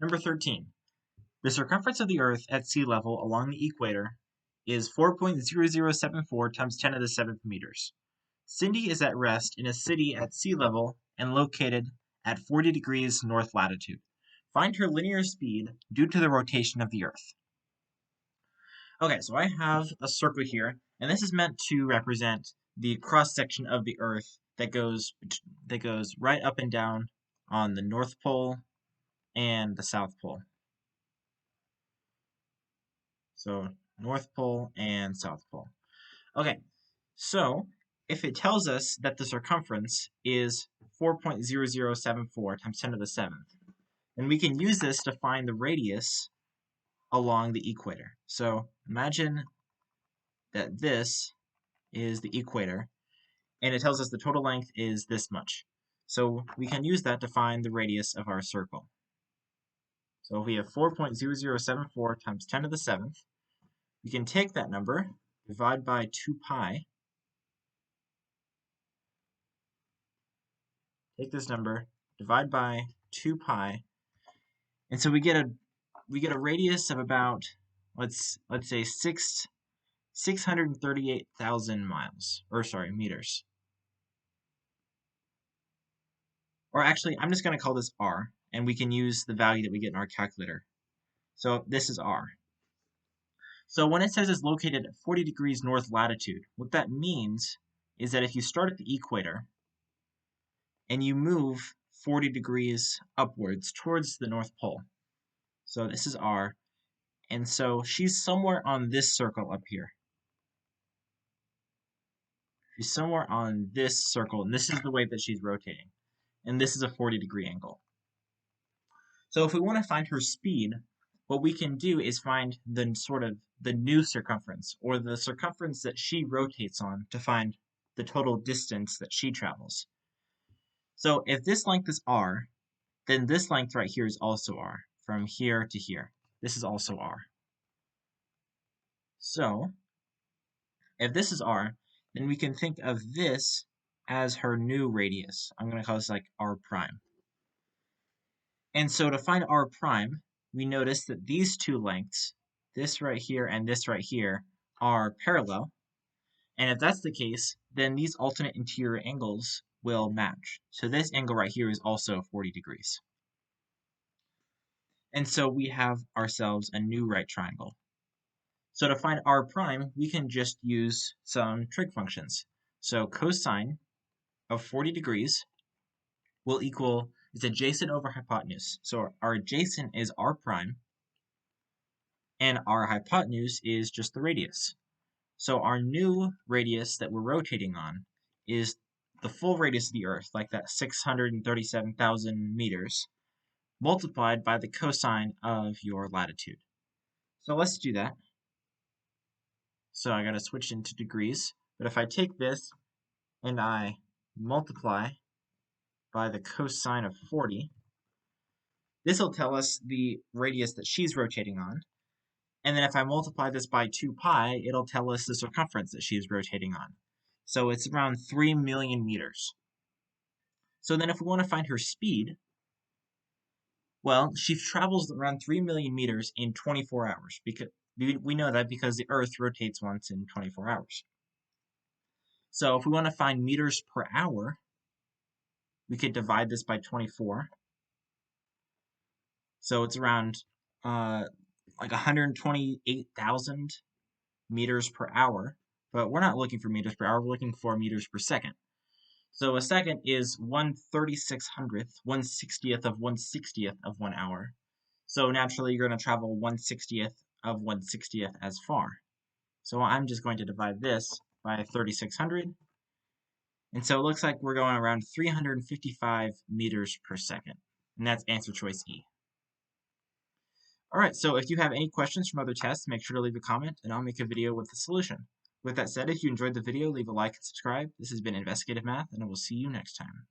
Number 13. The circumference of the Earth at sea level along the equator is 4.0074 times 10 to the 7th meters. Cindy is at rest in a city at sea level and located at 40 degrees north latitude. Find her linear speed due to the rotation of the Earth. Okay, so I have a circle here, and this is meant to represent the cross-section of the Earth that goes right up and down on the North Pole and the South Pole. So North Pole and South Pole. Okay, so if it tells us that the circumference is 4.0074 times 10 to the 7th, then we can use this to find the radius along the equator. So imagine that this is the equator, and it tells us the total length is this much. So we can use that to find the radius of our circle. So if we have 4.0074 times 10 to the 7th, we can take that number, divide by 2 pi, take this number, divide by 2 pi, and so we get a radius of about, let's say 638,000 miles, or sorry, meters. Or actually, I'm just going to call this r, and we can use the value that we get in our calculator. So this is r. So when it says it's located at 40 degrees north latitude, what that means is that if you start at the equator and you move 40 degrees upwards towards the North Pole, so this is r, and so she's somewhere on this circle up here. She's somewhere on this circle, and this is the way that she's rotating. And this is a 40-degree angle. So if we want to find her speed, what we can do is find the new circumference, or the circumference that she rotates on, to find the total distance that she travels. So if this length is r, then this length right here is also r, from here to here. This is also r. So if this is r, then we can think of this as her new radius. I'm going to call this like r prime. And so to find r prime, we notice that these two lengths, this right here and this right here, are parallel. And if that's the case, then these alternate interior angles will match. So this angle right here is also 40 degrees. And so we have ourselves a new right triangle. So to find r prime, we can just use some trig functions. So cosine of 40 degrees will equal, it's adjacent over hypotenuse. So our adjacent is r prime, and our hypotenuse is just the radius. So our new radius that we're rotating on is the full radius of the Earth, like that 637,000 meters, multiplied by the cosine of your latitude. So let's do that. So I got to switch into degrees. But if I take this and I multiply by the cosine of 40, this will tell us the radius that she's rotating on. And then if I multiply this by 2 pi, it'll tell us the circumference that she's rotating on. So it's around 3 million meters. So then if we want to find her speed, well, she travels around 3 million meters in 24 hours. Because we know that because the Earth rotates once in 24 hours. So if we want to find meters per hour, we could divide this by 24. So it's around like 128,000 meters per hour. But we're not looking for meters per hour, we're looking for meters per second. So a second is 1/3600th, 1/60th of 1/60th of 1 hour. So naturally, you're going to travel 1/60th of 1/60th as far. So I'm just going to divide this by 3600. And so it looks like we're going around 355 meters per second. And that's answer choice E. Alright, so if you have any questions from other tests, make sure to leave a comment and I'll make a video with the solution. With that said, if you enjoyed the video, leave a like and subscribe. This has been Investigative Math, and I will see you next time.